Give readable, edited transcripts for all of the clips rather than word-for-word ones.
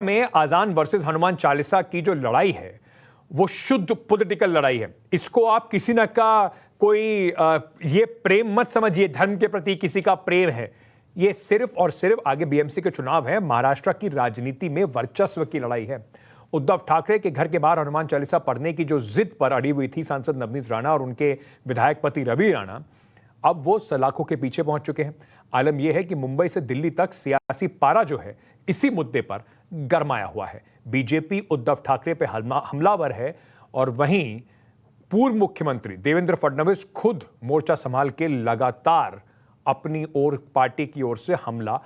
में आजान वर्सेस हनुमान चालीसा की जो लड़ाई है वो शुद्ध पॉलिटिकल लड़ाई है। इसको आप किसी न का कोई ये प्रेम मत समझिए, धर्म के प्रति किसी का प्रेम है। ये सिर्फ और सिर्फ आगे बीएमसी के चुनाव है, महाराष्ट्र की राजनीति में वर्चस्व की लड़ाई है। उद्धव ठाकरे के घर के बाहर हनुमान चालीसा पढ़ने की जो जिद पर अड़ी हुई थी सांसद नवनीत राणा और उनके विधायक पति रवि राणा, अब वो सलाखों के पीछे पहुंच चुके हैं। आलम यह है कि मुंबई से दिल्ली तक सियासी पारा जो है इसी मुद्दे पर गरमाया हुआ है। बीजेपी उद्धव ठाकरे पे हमलावर है और वहीं पूर्व मुख्यमंत्री देवेंद्र फडणवीस खुद मोर्चा संभाल के लगातार अपनी ओर पार्टी की ओर से हमला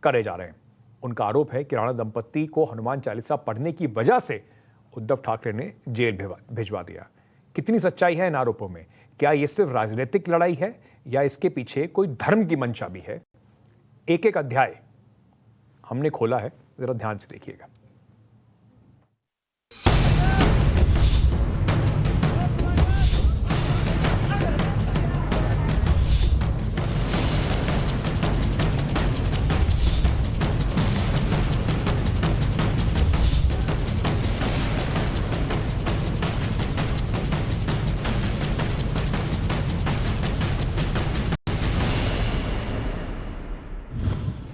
करे जा रहे हैं। उनका आरोप है कि राणा दंपत्ति को हनुमान चालीसा पढ़ने की वजह से उद्धव ठाकरे ने जेल भिजवा दिया। कितनी सच्चाई है इन आरोपों में? क्या यह सिर्फ राजनीतिक लड़ाई है या इसके पीछे कोई धर्म की मंशा भी है? एक एक अध्याय हमने खोला है, जरा ध्यान से देखिएगा।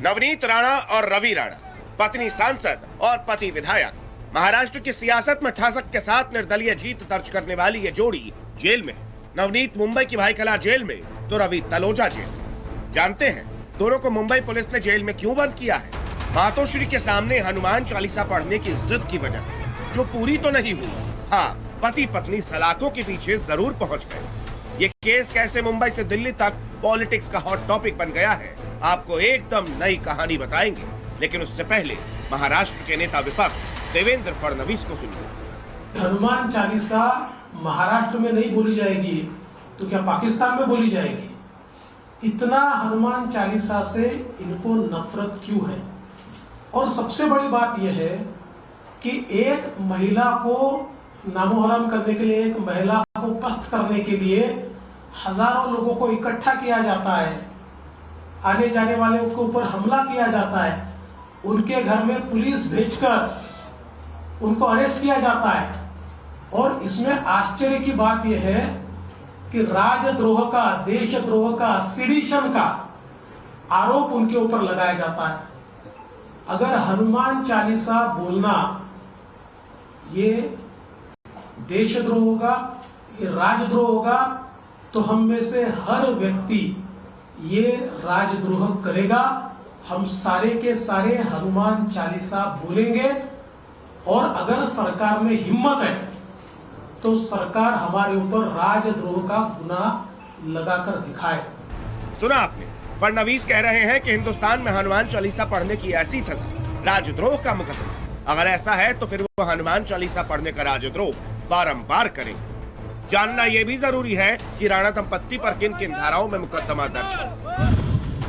नवनीत राणा और रवि राणा, पत्नी सांसद और पति विधायक। महाराष्ट्र की सियासत में ठासक के साथ निर्दलीय जीत दर्ज करने वाली ये जोड़ी जेल में है। नवनीत मुंबई की भाईखला जेल में तो रवि तलोजा जेल में। जानते हैं दोनों को मुंबई पुलिस ने जेल में क्यों बंद किया है? मातोश्री के सामने हनुमान चालीसा पढ़ने की जिद की वजह से, जो पूरी तो नहीं हुई। हाँ, पति पत्नी सलाखों के पीछे जरूर पहुंच गए। ये केस कैसे मुंबई से दिल्ली तक पॉलिटिक्स का हॉट टॉपिक बन गया है, आपको एकदम नई कहानी बताएंगे। लेकिन उससे पहले महाराष्ट्र के नेता विपक्ष देवेंद्र फडणवीस को सुनिए। हनुमान चालीसा महाराष्ट्र में नहीं बोली जाएगी तो क्या पाकिस्तान में बोली जाएगी? इतना हनुमान चालीसा से इनको नफरत क्यों है? और सबसे बड़ी बात यह है कि एक महिला को नामोहराम करने के लिए, एक महिला को पस्त करने के लिए हजारों लोगों को इकट्ठा किया जाता है, आने जाने वाले के ऊपर हमला किया जाता है, उनके घर में पुलिस भेजकर उनको अरेस्ट किया जाता है। और इसमें आश्चर्य की बात यह है कि राजद्रोह का, देशद्रोह का, सिडिशन का आरोप उनके ऊपर लगाया जाता है। अगर हनुमान चालीसा बोलना ये देशद्रोह होगा, ये राजद्रोह होगा, तो हम में से हर व्यक्ति ये राजद्रोह करेगा। हम सारे के सारे हनुमान चालीसा बोलेंगे और अगर सरकार में हिम्मत है तो सरकार हमारे ऊपर राजद्रोह का गुनाह लगाकर दिखाए। सुना आपने, फडणवीस कह रहे हैं कि हिंदुस्तान में हनुमान चालीसा पढ़ने की ऐसी सजा राजद्रोह का मुकदमा। अगर ऐसा है तो फिर वो हनुमान चालीसा पढ़ने का राजद्रोह बारंबार करेंगे। जानना यह भी जरूरी है कि राणा दंपत्ति पर किन किन धाराओं में मुकदमा दर्ज है।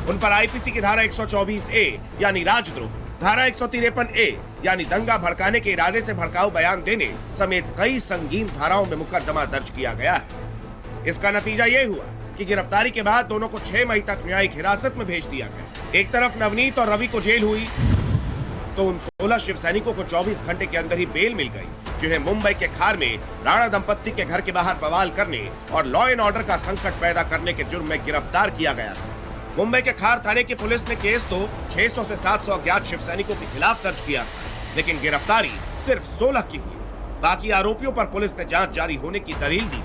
उन पर आईपीसी की धारा 124A यानी राजद्रोह, धारा 153A यानी दंगा भड़काने के इरादे से भड़काऊ बयान देने समेत कई संगीन धाराओं में मुकदमा दर्ज किया गया है। इसका नतीजा ये हुआ कि गिरफ्तारी के बाद दोनों को 6 मई तक न्यायिक हिरासत में भेज दिया गया। एक तरफ नवनीत और रवि को जेल हुई तो उन 16 शिव सैनिकों को 24 घंटे के अंदर ही बेल मिल गई, जिन्हें मुंबई के खार में राणा दंपत्ति के घर के बाहर बवाल करने और लॉ एंड ऑर्डर का संकट पैदा करने के जुर्म में गिरफ्तार किया गया था। मुंबई के खार थाने की पुलिस ने केस तो 600 से 700 अज्ञात शिव सैनिकों के खिलाफ दर्ज किया था, लेकिन गिरफ्तारी सिर्फ 16 की हुई। बाकी आरोपियों पर पुलिस ने जांच जारी होने की दलील दी।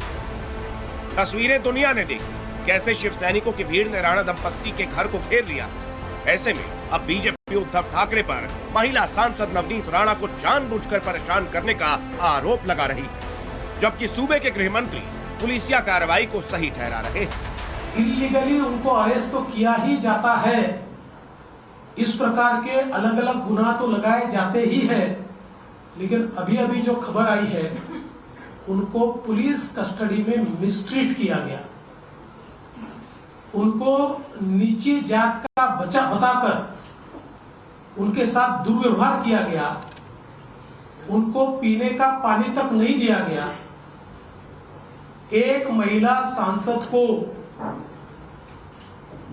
तस्वीरें दुनिया ने देखी, कैसे शिव सैनिकों की भीड़ ने राणा दंपत्ति के घर को घेर लिया। ऐसे में अब बीजेपी उद्धव ठाकरे पर महिला सांसद नवनीत राणा को जानबूझकर परेशान करने का आरोप लगा रही है, जबकि सूबे के गृह मंत्री पुलिसिया कार्रवाई को सही ठहरा रहे हैं। इलीगली उनको अरेस्ट तो किया ही जाता है, इस प्रकार के अलग अलग गुनाह तो लगाए जाते ही है, लेकिन अभी अभी जो खबर आई है उनको पुलिस कस्टडी में मिसट्रीट किया गया, उनको नीची जात का बच्चा बताकर उनके साथ दुर्व्यवहार किया गया, उनको पीने का पानी तक नहीं दिया गया। एक महिला सांसद को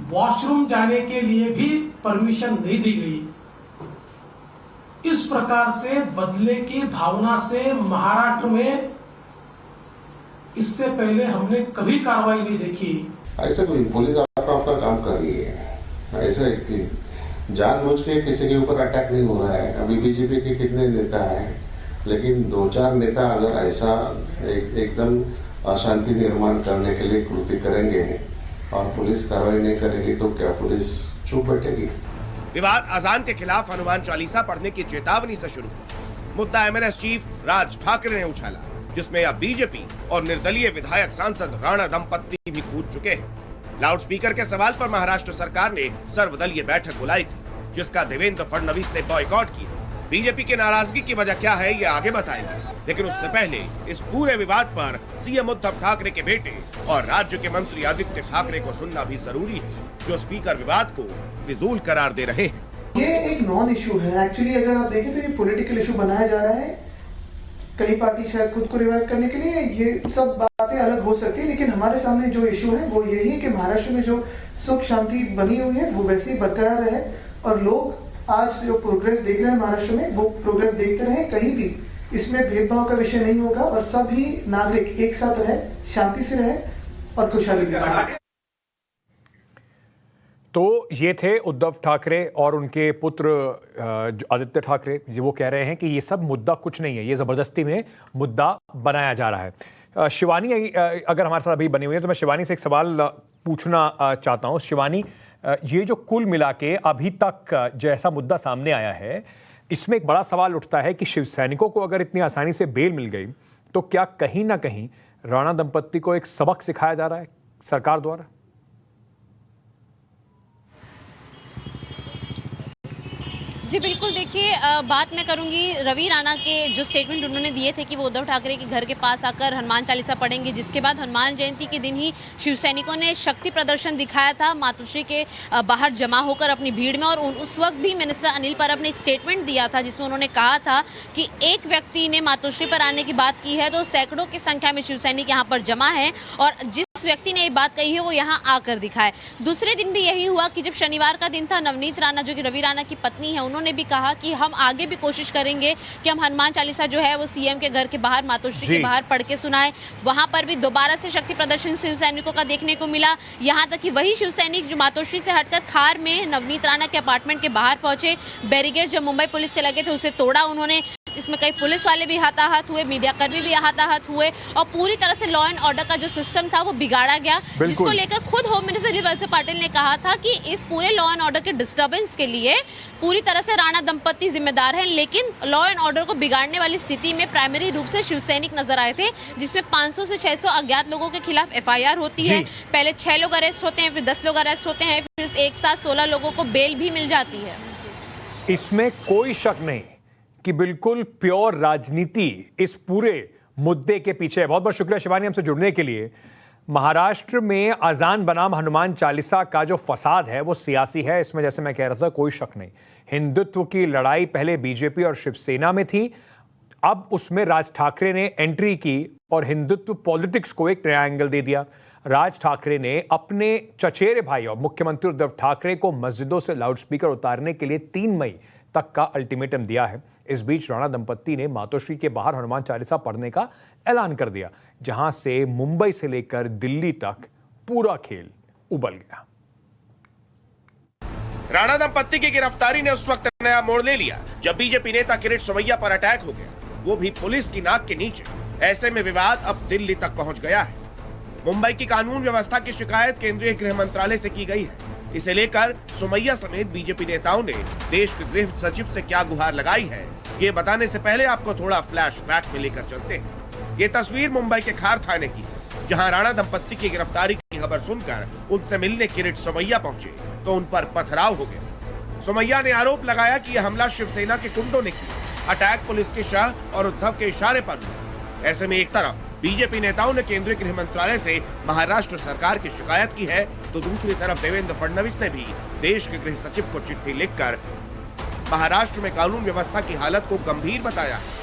वॉशरूम जाने के लिए भी परमिशन नहीं दी गई। इस प्रकार से बदले की भावना से महाराष्ट्र में इससे पहले हमने कभी कार्रवाई नहीं देखी। ऐसा कोई पुलिस अपना काम कर रही है, ऐसा कि जानबूझ के किसी के ऊपर अटैक नहीं हो रहा है। अभी बीजेपी के कितने नेता हैं, लेकिन 2-4 नेता अगर ऐसा एकदम अशांति निर्माण करने के लिए कृत्य करेंगे और पुलिस कार्रवाई नहीं करेगी तो क्या पुलिस चुप बैठेगी? विवाद अजान के खिलाफ हनुमान चालीसा पढ़ने की चेतावनी से शुरू हुआ। मुद्दा एमएनएस चीफ राज ठाकरे ने उछाला, जिसमें अब बीजेपी और निर्दलीय विधायक सांसद राणा दंपत्ति भी कूद चुके हैं। लाउडस्पीकर के सवाल पर महाराष्ट्र सरकार ने सर्वदलीय बैठक बुलाई थी, जिसका देवेंद्र फडणवीस ने बॉयकॉट किया। बीजेपी की नाराजगी की वजह क्या है, ये आगे बताएंगे, लेकिन उससे पहले इस पूरे विवाद पर सीएम उद्धव ठाकरे के बेटे और राज्य के मंत्री आदित्य ठाकरे को सुनना भी जरूरी है, जो स्पीकर विवाद को फिजूल करार दे रहे हैं। ये एक नॉन इशू है एक्चुअली। अगर आप देखें तो ये पॉलिटिकल इशू बनाया जा रहा है। कई पार्टी शायद खुद को रिवाइव करने के लिए, ये सब बातें अलग हो सकती है, लेकिन हमारे सामने जो इशू है वो यही है कि महाराष्ट्र में जो सुख शांति बनी हुई है वो वैसे ही बरकरार रहे और लोग आज जो प्रोग्रेस देख रहे हैं महाराष्ट्र में वो प्रोग्रेस देखते रहे। कहीं भी इसमें भेदभाव का विषय नहीं होगा और सभी नागरिक एक साथ रहे, शांति से रहे और खुशहाली दिखाए। तो ये थे उद्धव ठाकरे और उनके पुत्र आदित्य ठाकरे। वो कह रहे हैं कि ये सब मुद्दा कुछ नहीं है, ये जबरदस्ती में मुद्दा बनाया जा रहा है। शिवानी अगर हमारे साथ अभी बनी हुई है तो मैं शिवानी से एक सवाल पूछना चाहता हूँ। शिवानी, ये जो कुल मिला के अभी तक जैसा मुद्दा सामने आया है, इसमें एक बड़ा सवाल उठता है कि शिव सैनिकों को अगर इतनी आसानी से बेल मिल गई तो क्या कहीं ना कहीं राणा दंपत्ति को एक सबक सिखाया जा रहा है सरकार द्वारा? जी बिल्कुल, देखिए बात मैं करूंगी रवि राणा के जो स्टेटमेंट उन्होंने दिए थे कि वो उद्धव ठाकरे के घर के पास आकर हनुमान चालीसा पढ़ेंगे, जिसके बाद हनुमान जयंती के दिन ही शिव सैनिकों ने शक्ति प्रदर्शन दिखाया था मातोश्री के बाहर जमा होकर अपनी भीड़ में। और उस वक्त भी मिनिस्टर अनिल परब ने एक स्टेटमेंट दिया था जिसमें उन्होंने कहा था कि एक व्यक्ति ने मातोश्री पर आने की बात की है तो सैकड़ों की संख्या में शिव सैनिक यहाँ पर जमा है और जिस व्यक्ति ने ये बात कही है वो यहाँ आकर दिखाए। दूसरे दिन भी यही हुआ कि जब शनिवार का दिन था, नवनीत राणा जो कि रवि राणा की पत्नी है, उन्होंने भी कहा कि हम आगे भी कोशिश करेंगे कि हम हनुमान चालीसा जो है वो सीएम के घर के बाहर मातोश्री के बाहर पढ़ के सुनाए। वहां पर भी दोबारा से शक्ति प्रदर्शन शिव सैनिकों का देखने को मिला। यहाँ तक कि वही शिव सैनिक जो मातोश्री से हटकर खार में नवनीत राणा के अपार्टमेंट के बाहर पहुंचे, बैरिकेड जो मुंबई पुलिस के लगे थे उसे तोड़ा उन्होंने। इसमें कई पुलिस वाले भी हाथाहाथ हुए, मीडिया कर्मी भी हाथाहाथ हुए और पूरी तरह से लॉ एंड ऑर्डर का जो सिस्टम था वो बिगाड़ा गया, जिसको लेकर खुद होम मिनिस्टर अनिल वलसे पाटिल ने कहा था कि इस पूरे लॉ एंड ऑर्डर के डिस्टर्बेंस के लिए पूरी तरह से राणा दंपत्ति जिम्मेदार हैं। लेकिन लॉ एंड ऑर्डर को बिगाड़ने वाली स्थिति में प्राइमरी रूप से शिव सैनिक नजर आए थे, जिसमें 500 से 600 अज्ञात लोगों के खिलाफ एफआईआर होती है। पहले 6 लोग अरेस्ट होते हैं, फिर 10 लोग अरेस्ट होते हैं, फिर एक साथ 16 लोगों को बेल भी मिल जाती है। इसमें कोई शक नहीं कि बिल्कुल प्योर राजनीति इस पूरे मुद्दे के पीछे है। बहुत बहुत शुक्रिया शिवानी हमसे जुड़ने के लिए। महाराष्ट्र में अजान बनाम हनुमान चालीसा का जो फसाद है वो सियासी है, इसमें जैसे मैं कह रहा था कोई शक नहीं। हिंदुत्व की लड़ाई पहले बीजेपी और शिवसेना में थी, अब उसमें राज ठाकरे ने एंट्री की और हिंदुत्व पॉलिटिक्स को एक नया एंगल दे दिया। राज ठाकरे ने अपने चचेरे भाई और मुख्यमंत्री उद्धव ठाकरे को मस्जिदों से लाउडस्पीकर उतारने के लिए 3 मई तक का अल्टीमेटम दिया है। इस बीच राणा दंपत्ति ने मातोश्री के बाहर हनुमान चालीसा पढ़ने का ऐलान कर दिया, जहां से मुंबई से लेकर दिल्ली तक पूरा खेल उबल गया। राणा दंपत्ति की गिरफ्तारी ने उस वक्त नया मोड़ ले लिया जब बीजेपी नेता किरीट सोमैया पर अटैक हो गया, वो भी पुलिस की नाक के नीचे। ऐसे में विवाद अब दिल्ली तक पहुंच गया है। मुंबई की कानून व्यवस्था की शिकायत केंद्रीय गृह मंत्रालय से की गई है। इसे लेकर सोमैया समेत बीजेपी नेताओं ने देश के गृह सचिव से क्या गुहार लगाई है, ये बताने से पहले आपको थोड़ा फ्लैशबैक में लेकर चलते हैं। ये तस्वीर मुंबई के खार थाने की है, जहां राणा दंपत्ति की गिरफ्तारी की खबर सुनकर उनसे मिलने किरीट सोमैया पहुंचे तो उन पर पथराव हो गया। सोमैया ने आरोप लगाया कि यह हमला शिवसेना के गुंडों ने किया। अटैक पुलिस के शाह और उद्धव के इशारे पर हुआ। ऐसे में एक तरफ बीजेपी नेताओं ने केंद्रीय गृह मंत्रालय से महाराष्ट्र सरकार की शिकायत की है, तो दूसरी तरफ देवेंद्र फडणवीस ने भी देश के गृह सचिव को चिट्ठी लिखकर महाराष्ट्र में कानून व्यवस्था की हालत को गंभीर बताया है।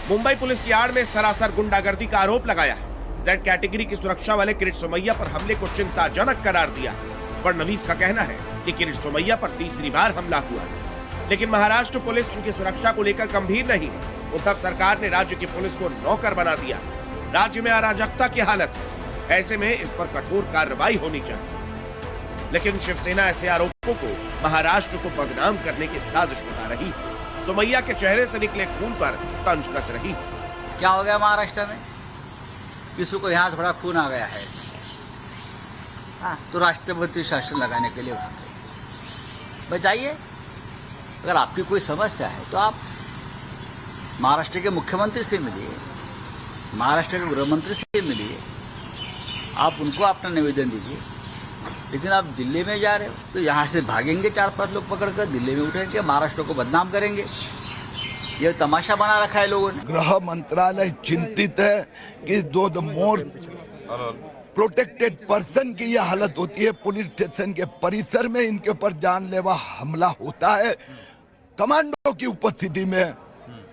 मुंबई पुलिस की आड़ में सरासर गुंडागर्दी का आरोप लगाया है। जेड कैटेगरी की सुरक्षा वाले किरीट सोमैया पर हमले को चिंताजनक करार दिया। फडणवीस का कहना है कि किरीट सोमैया पर तीसरी बार हमला हुआ है। लेकिन महाराष्ट्र पुलिस उनकी सुरक्षा को लेकर गंभीर नहीं। उद्धव सरकार ने राज्य की पुलिस को नौकर बना दिया। राज्य में अराजकता की हालत है, ऐसे में इस पर कठोर कार्रवाई होनी चाहिए। लेकिन शिवसेना ऐसे आरोपों को महाराष्ट्र को बदनाम करने की साजिश बता रही। सोमैया के चेहरे से निकले खून पर तंज कस रही। क्या हो गया महाराष्ट्र में? किसी को यहाँ थोड़ा खून आ गया है तो राष्ट्रपति शासन लगाने के लिए उठा बताइए। अगर आपकी कोई समस्या है तो आप महाराष्ट्र के मुख्यमंत्री से मिलिए, महाराष्ट्र के गृह मंत्री से मिलिए, आप उनको अपना निवेदन दीजिए। लेकिन आप दिल्ली में जा रहे हो तो यहाँ से भागेंगे 4-5 लोग पकड़कर, दिल्ली में उठेंगे, महाराष्ट्र को बदनाम करेंगे। ये तमाशा बना रखा है लोगों ने। गृह मंत्रालय चिंतित है कि दो मोर प्रोटेक्टेड पर्सन की यह हालत होती है। पुलिस स्टेशन के परिसर में इनके ऊपर जानलेवा हमला होता है कमांडो की उपस्थिति में।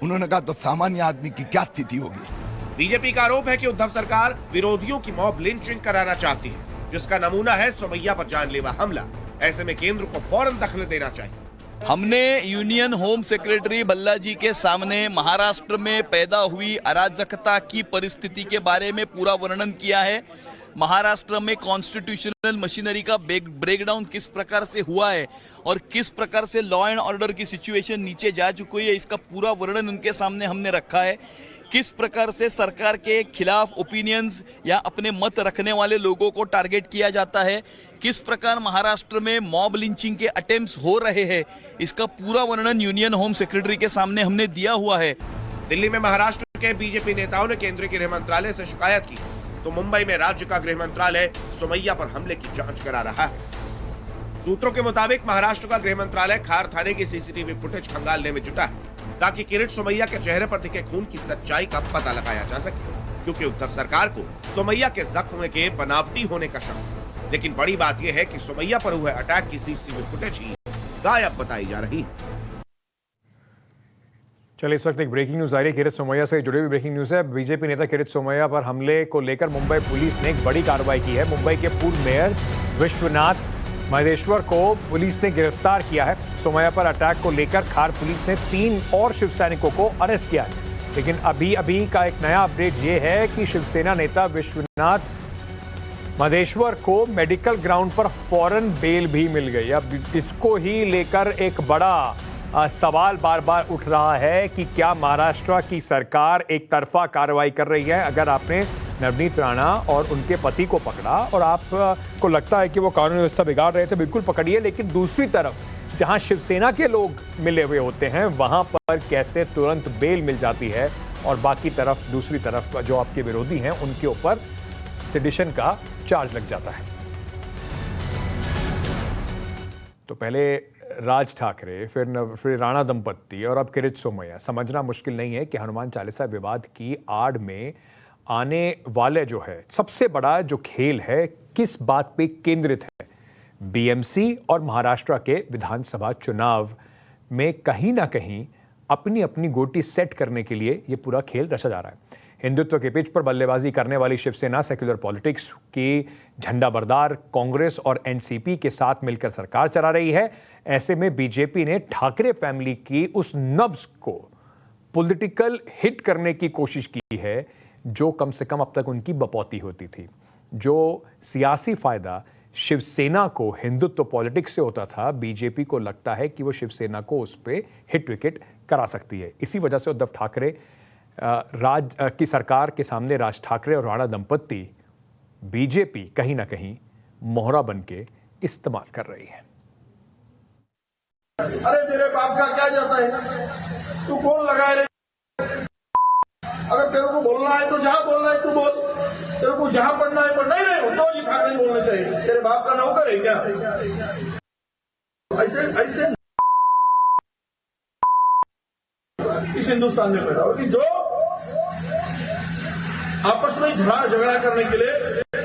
उन्होंने कहा तो सामान्य आदमी की क्या स्थिति होगी। बीजेपी का आरोप है कि उद्धव सरकार विरोधियों की मॉब लिंचिंग कराना चाहती है, जिसका नमूना है सोमैया पर जानलेवा हमला। ऐसे में केंद्र को फौरन दखल देना चाहिए। हमने यूनियन होम सेक्रेटरी भल्ला जी के सामने महाराष्ट्र में पैदा हुई अराजकता की परिस्थिति के बारे में पूरा वर्णन किया है। महाराष्ट्र में कॉन्स्टिट्यूशनल मशीनरी का ब्रेकडाउन किस प्रकार से हुआ है और किस प्रकार से लॉ एंड ऑर्डर की सिचुएशन नीचे जा चुकी है, इसका पूरा वर्णन उनके सामने हमने रखा है। किस प्रकार से सरकार के खिलाफ ओपिनियंस या अपने मत रखने वाले लोगों को टारगेट किया जाता है, किस प्रकार महाराष्ट्र में मॉब लिंचिंग के अटेम्प्ट्स हो रहे हैं, इसका पूरा वर्णन यूनियन होम सेक्रेटरी के सामने हमने दिया हुआ है। दिल्ली में महाराष्ट्र के बीजेपी नेताओं ने केंद्रीय गृह मंत्रालय से शिकायत की, तो मुंबई में राज्य का गृह मंत्रालय सोमैया पर हमले की जांच करा रहा है। सूत्रों के मुताबिक महाराष्ट्र का गृह मंत्रालय खार थाने की सीसीटीवी फुटेज खंगालने में जुटा है, ताकि किरीट सोमैया के चेहरे पर दिखे खून की सच्चाई का पता लगाया जा सके, क्योंकि उद्धव सरकार को सोमैया के जख्म के बनावटी होने का शक है। लेकिन बड़ी बात यह है कि सोमैया पर हुए अटैक की सीसीटीवी फुटेज ही गायब बताई जा रही है। चलिए, इस वक्त एक ब्रेकिंग न्यूज आ रही है किरीट सोमैया से जुड़ी हुई ब्रेकिंग न्यूज है। बीजेपी नेता किरीट सोमैया पर हमले को लेकर मुंबई पुलिस ने एक बड़ी कार्रवाई की है। मुंबई के पूर्व मेयर विश्वनाथ महेश्वर को पुलिस ने गिरफ्तार किया है। सोमैया पर अटैक को लेकर खार पुलिस ने 3 और शिव सैनिकों को अरेस्ट किया है। लेकिन अभी का एक नया अपडेट ये है कि शिवसेना नेता विश्वनाथ महेश्वर को मेडिकल ग्राउंड पर फौरन बेल भी मिल गई। अब इसको ही लेकर एक बड़ा सवाल बार बार उठ रहा है कि क्या महाराष्ट्र की सरकार एक तरफा कार्रवाई कर रही है। अगर आपने नवनीत राणा और उनके पति को पकड़ा और आपको लगता है कि वो कानून व्यवस्था बिगाड़ रहे थे, बिल्कुल पकड़िए, लेकिन दूसरी तरफ जहां शिवसेना के लोग मिले हुए होते हैं वहां पर कैसे तुरंत बेल मिल जाती है और बाकी तरफ दूसरी तरफ जो आपके विरोधी हैं उनके ऊपर सेडिशन का चार्ज लग जाता है। तो पहले राज ठाकरे, फिर राणा दंपत्ति और अब किरीट सोमैया। समझना मुश्किल नहीं है कि हनुमान चालीसा विवाद की आड़ में आने वाले जो है सबसे बड़ा जो खेल है किस बात पे केंद्रित है। बीएमसी और महाराष्ट्र के विधानसभा चुनाव में कहीं ना कहीं अपनी अपनी गोटी सेट करने के लिए यह पूरा खेल रचा जा रहा है। हिंदुत्व के पिच पर बल्लेबाजी करने वाली शिवसेना सेक्युलर पॉलिटिक्स की झंडाबरदार कांग्रेस और एनसीपी के साथ मिलकर सरकार चला रही है। ऐसे में बीजेपी ने ठाकरे फैमिली की उस नब्ज को पॉलिटिकल हिट करने की कोशिश की है जो कम से कम अब तक उनकी बपौती होती थी। जो सियासी फायदा शिवसेना को हिंदुत्व पॉलिटिक्स से होता था, बीजेपी को लगता है कि वो शिवसेना को उस पर हिट विकेट करा सकती है। इसी वजह से उद्धव ठाकरे की सरकार के सामने राज ठाकरे और राणा दंपत्ति बीजेपी कहीं ना कहीं मोहरा बन के इस्तेमाल कर रही है। अरे तेरे बाप का क्या जाता है, तू कौन लगाए रे? अगर तेरे को बोलना है तो जहां बोलना है तू बोल, तेरे को जहां पढ़ना है पढ़ना ही नहीं, उद्धव जी ठाकरे बोलना चाहिए। तेरे बाप का नौकर है क्या? ऐसे इस हिंदुस्तान में पैदा हो कि जो आपस में झगड़ा करने के लिए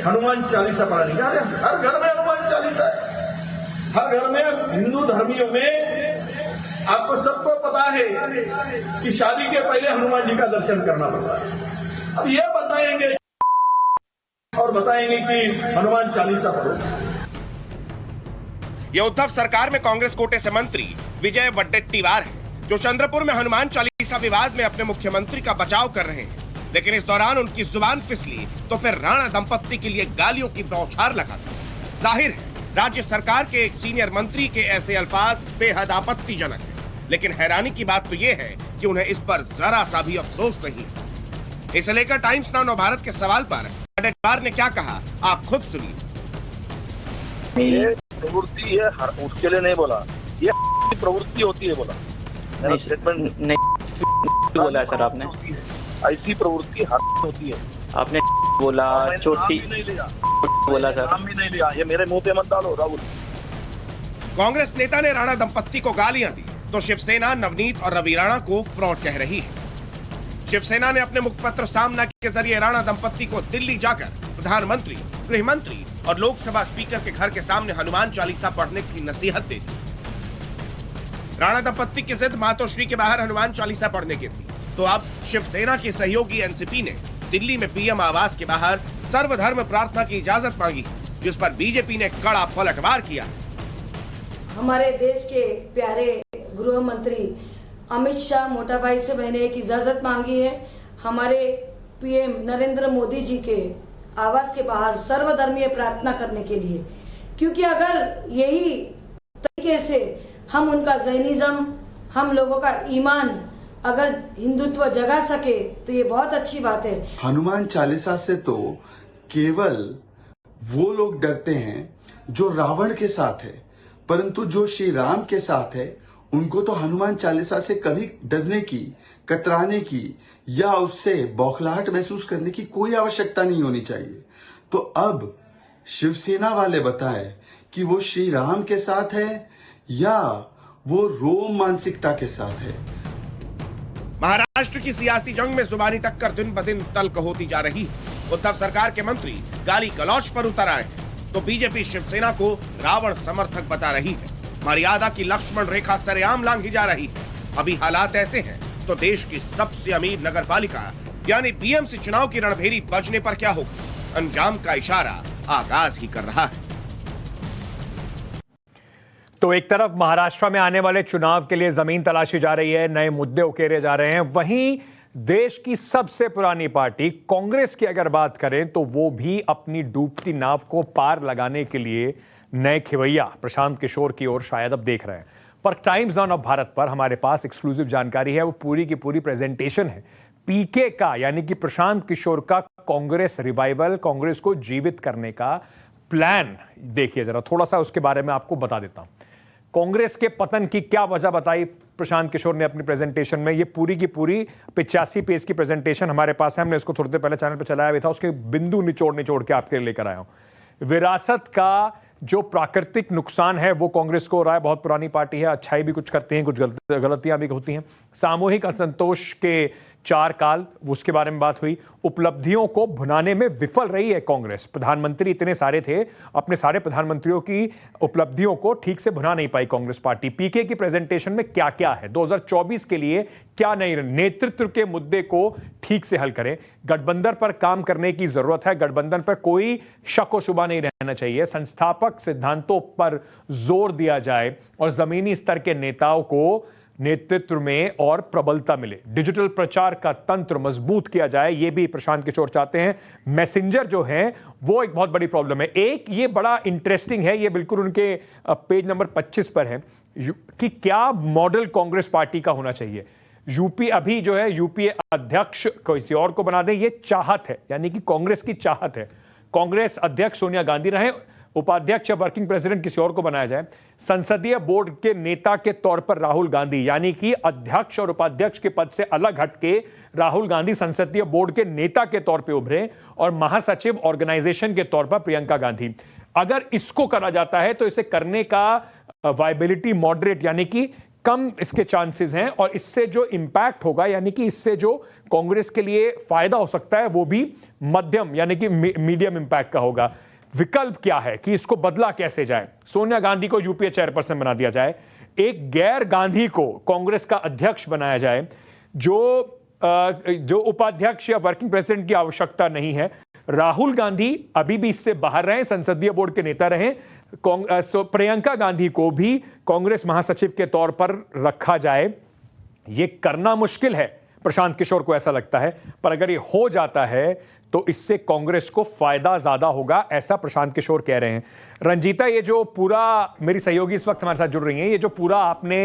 हनुमान चालीसा पढ़ा नहीं। हर घर में हनुमान चालीसा है, हर घर में हिंदू धर्मियों में आपको सबको पता है कि शादी के पहले हनुमान जी का दर्शन करना पड़ता है। अब ये बताएंगे और बताएंगे कि हनुमान चालीसा पढ़ो। ये उद्धव सरकार में कांग्रेस कोटे से मंत्री विजय वडेट्टीवार हैं, जो चंद्रपुर में हनुमान चालीसा विवाद में अपने मुख्यमंत्री का बचाव कर रहे हैं। लेकिन इस दौरान उनकी जुबान फिसली तो फिर राणा दंपत्ति के लिए गालियों की बौछार लगा दी। जाहिर है राज्य सरकार के एक सीनियर मंत्री के ऐसे अल्फाज बेहद आपत्तिजनक है, लेकिन हैरानी की बात तो यह है कि उन्हें इस पर जरा सा भी अफसोस नहीं। इसे लेकर टाइम्स नाउ नवभारत के सवाल पर वडेट्टीवार ने क्या कहा, आप खुद सुनिए। ये प्रवृत्ति है, उसके लिए नहीं बोला, ये प्रवृत्ति होती है बोला। मेरा स्टेटमेंट नहीं बोला सर आपने, ऐसी प्रवृत्ति होती है। आपने बोला चोटी नहीं लिया, बोला सर, नाम भी नहीं लिया, ये मेरे मुंह पे मत डालो राहुल। कांग्रेस नेता ने राणा दंपत्ति को गालियां दी तो शिवसेना नवनीत और रवि राणा को फ्रॉड कह रही है। शिवसेना ने अपने मुखपत्र सामना के जरिए राणा दंपत्ति को दिल्ली जाकर प्रधानमंत्री, गृह मंत्री और लोकसभा स्पीकर के घर के सामने हनुमान चालीसा पढ़ने की नसीहत दे दी। राणा दंपत्ति की जिद मातोश्री के बाहर हनुमान चालीसा पढ़ने की थी, तो अब शिवसेना की सहयोगी एनसीपी ने दिल्ली में पीएम आवास के बाहर सर्वधर्म प्रार्थना की इजाजत मांगी, जिस पर बीजेपी ने कड़ा पलटवार किया। हमारे देश के प्यारे गृह मंत्री अमित शाह मोटा भाई से मैंने एक इजाजत मांगी है, हमारे पीएम नरेंद्र मोदी जी के आवास के बाहर सर्वधर्मीय प्रार्थना करने के लिए, क्योंकि अगर यही तरीके से हम उनका जैनिज्म, हम लोगों का ईमान अगर हिंदुत्व जगा सके तो ये बहुत अच्छी बात है। हनुमान चालीसा से तो केवल वो लोग डरते हैं जो रावण के साथ है, परंतु जो श्री राम के साथ है उनको तो हनुमान चालीसा से कभी डरने की, कतराने की या उससे बौखलाहट महसूस करने की कोई आवश्यकता नहीं होनी चाहिए। तो अब शिवसेना वाले बताएं कि वो श्री राम के साथ है या वो रोम मानसिकता के साथ है। महाराष्ट्र की सियासी जंग में जुबानी टक्कर दिन ब दिन तल्ख होती जा रही है। उद्धव सरकार के मंत्री गाली गलौच पर उतर आए तो बीजेपी शिवसेना को रावण समर्थक बता रही है। मर्यादा की लक्ष्मण रेखा सरेआम लांघी जा रही है। अभी हालात ऐसे हैं तो देश की सबसे अमीर नगरपालिका यानी बीएमसी चुनाव की रणभेरी बजने पर क्या होगा, अंजाम का इशारा आगाज ही कर रहा है। तो एक तरफ महाराष्ट्र में आने वाले चुनाव के लिए जमीन तलाशी जा रही है, नए मुद्दे उकेरे जा रहे हैं, वहीं देश की सबसे पुरानी पार्टी कांग्रेस की अगर बात करें तो वो भी अपनी डूबती नाव को पार लगाने के लिए नए खिवैया प्रशांत किशोर की ओर शायद अब देख रहे हैं। पर टाइम्स नाउ भारत पर हमारे पास एक्सक्लूसिव जानकारी है, वो पूरी की पूरी प्रेजेंटेशन है पीके का, यानी कि प्रशांत किशोर का कांग्रेस रिवाइवल, कांग्रेस को जीवित करने का प्लान। देखिए जरा, थोड़ा सा उसके बारे में आपको बता देता हूं। कांग्रेस के पतन की क्या वजह बताई प्रशांत किशोर ने अपनी प्रेजेंटेशन में। ये पूरी की पूरी 85 पेज की प्रेजेंटेशन हमारे पास है, हमने इसको थोड़ी देर पहले चैनल पर चलाया भी था, उसके बिंदु निचोड़ के आपके लिए लेकर आया हूं। विरासत का जो प्राकृतिक नुकसान है वो कांग्रेस को हो रहा है, बहुत पुरानी पार्टी है, अच्छाई भी कुछ करती हैं, कुछ गलतियां भी होती हैं। सामूहिक असंतोष के 4 काल, उसके बारे में बात हुई। उपलब्धियों को भुनाने में विफल रही है कांग्रेस, प्रधानमंत्री इतने सारे थे, अपने सारे प्रधानमंत्रियों की उपलब्धियों को ठीक से भुना नहीं पाई कांग्रेस पार्टी। पीके की प्रेजेंटेशन में क्या क्या है, 2024 के लिए क्या नहीं, नेतृत्व के मुद्दे को ठीक से हल करें, गठबंधन पर काम करने की जरूरत है, गठबंधन पर कोई शक व शुबा नहीं रहना चाहिए, संस्थापक सिद्धांतों पर जोर दिया जाए और जमीनी स्तर के नेताओं को नेतृत्व में और प्रबलता मिले, डिजिटल प्रचार का तंत्र मजबूत किया जाए, यह भी प्रशांत किशोर चाहते हैं। मैसेंजर जो है वो एक बहुत बड़ी प्रॉब्लम है। एक ये बड़ा इंटरेस्टिंग है, ये बिल्कुल उनके पेज नंबर 25 पर है कि क्या मॉडल कांग्रेस पार्टी का होना चाहिए। यूपी अभी जो है यूपीए अध्यक्ष किसी और को बना दें, ये चाहत है, यानी कि कांग्रेस की चाहत है। कांग्रेस अध्यक्ष सोनिया गांधी रहे, उपाध्यक्ष या वर्किंग प्रेसिडेंट किसी और को बनाया जाए। संसदीय बोर्ड के नेता के तौर पर राहुल गांधी, यानी कि अध्यक्ष और उपाध्यक्ष के पद से अलग हटके राहुल गांधी संसदीय बोर्ड के नेता के तौर पर उभरे और महासचिव ऑर्गेनाइजेशन के तौर पर प्रियंका गांधी। अगर इसको करा जाता है तो इसे करने का वायबिलिटी मॉडरेट, यानी कि कम इसके चांसेस हैं, और इससे जो इंपैक्ट होगा, यानी कि इससे जो कांग्रेस के लिए फायदा हो सकता है वो भी मध्यम यानी कि मीडियम इंपैक्ट का होगा। विकल्प क्या है कि इसको बदला कैसे जाए। सोनिया गांधी को यूपीए चेयरपर्सन बना दिया जाए, एक गैर गांधी को कांग्रेस का अध्यक्ष बनाया जाए, जो उपाध्यक्ष या वर्किंग प्रेसिडेंट की आवश्यकता नहीं है। राहुल गांधी अभी भी इससे बाहर रहे, संसदीय बोर्ड के नेता रहे, प्रियंका गांधी को भी कांग्रेस महासचिव के तौर पर रखा जाए, ये करना मुश्किल है, प्रशांत किशोर को ऐसा लगता है, पर अगर ये हो जाता है तो इससे कांग्रेस को फायदा ज्यादा होगा, ऐसा प्रशांत किशोर कह रहे हैं। रंजीता, ये जो पूरा, मेरी सहयोगी इस वक्त हमारे साथ जुड़ रही हैं, ये जो पूरा आपने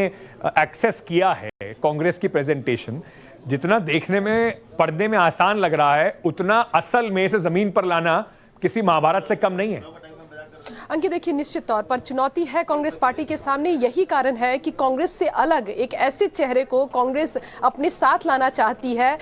एक्सेस किया है कांग्रेस की प्रेजेंटेशन, जितना देखने में पर्दे में आसान लग रहा है, उतना असल में से जमीन पर लाना किसी महाभारत से कम नहीं है। अंकित, देखिए निश्चित तौर पर चुनौती है कांग्रेस पार्टी के सामने। यही कारण है कि कांग्रेस से अलग एक ऐसे चेहरे को कांग्रेस अपने साथ लाना चाहती है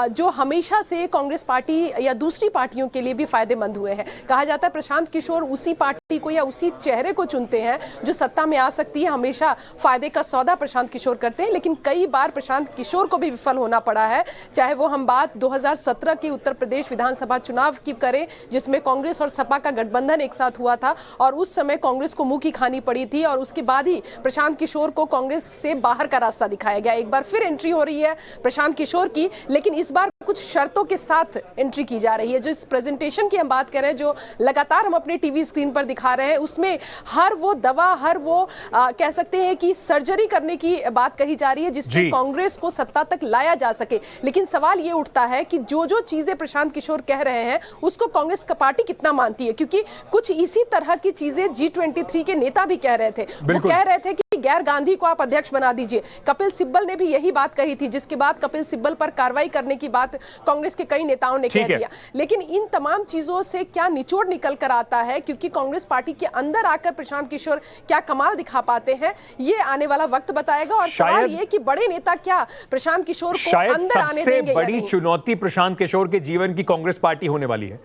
जो हमेशा से कांग्रेस पार्टी या दूसरी पार्टियों के लिए भी फायदेमंद हुए हैं। कहा जाता है प्रशांत किशोर उसी पार्टी को या उसी चेहरे को चुनते हैं जो सत्ता में आ सकती है। हमेशा फायदे का सौदा प्रशांत किशोर करते हैं, लेकिन कई बार प्रशांत किशोर को भी विफल होना पड़ा है। चाहे वो हम बात 2017 के उत्तर प्रदेश विधानसभा चुनाव की करें, जिसमें कांग्रेस और सपा का गठबंधन एक साथ हुआ था और उस समय कांग्रेस को मुंह की खानी पड़ी थी, और उसके बाद ही प्रशांत किशोर को कांग्रेस से बाहर का रास्ता दिखाया गया। एक बार फिर एंट्री हो रही है प्रशांत किशोर की, लेकिन इस बार कुछ शर्तों के साथ एंट्री की जा रही है। जो इस प्रेजेंटेशन की हम बात कर रहे हैं, जो लगातार हम अपने टीवी स्क्रीन पर दिखा रहे हैं, उसमें हर वो दवा, हर वो कह सकते हैं कि सर्जरी करने की बात कही जा रही है जिससे कांग्रेस को सत्ता तक लाया जा सके। लेकिन सवाल ये उठता है कि जो जो चीजें प्रशांत किशोर कह रहे हैं उसको कांग्रेस का पार्टी कितना मानती है, क्योंकि कुछ इसी तरह की चीजें G23 के नेता भी कह रहे थे। वो कह रहे थे कि गैर गांधी को आप अध्यक्ष बना दीजिए। कपिल सिब्बल ने भी यही बात कही थी, जिसके बाद कपिल सिब्बल पर कार्रवाई करने की बात कांग्रेस के कई नेताओं ने कह दिया। लेकिन इन तमाम चीजों से क्या निचोड़ निकल कर आता है, क्योंकि कांग्रेस पार्टी के अंदर आकर प्रशांत किशोर क्या कमाल दिखा पाते हैं, ये आने वाला वक्त बताएगा। और सवाल ये कि बड़े नेता क्या प्रशांत किशोर को अंदर आने देंगे या नहीं। बड़ी चुनौती प्रशांत किशोर के जीवन की कांग्रेस पार्टी होने वाली है।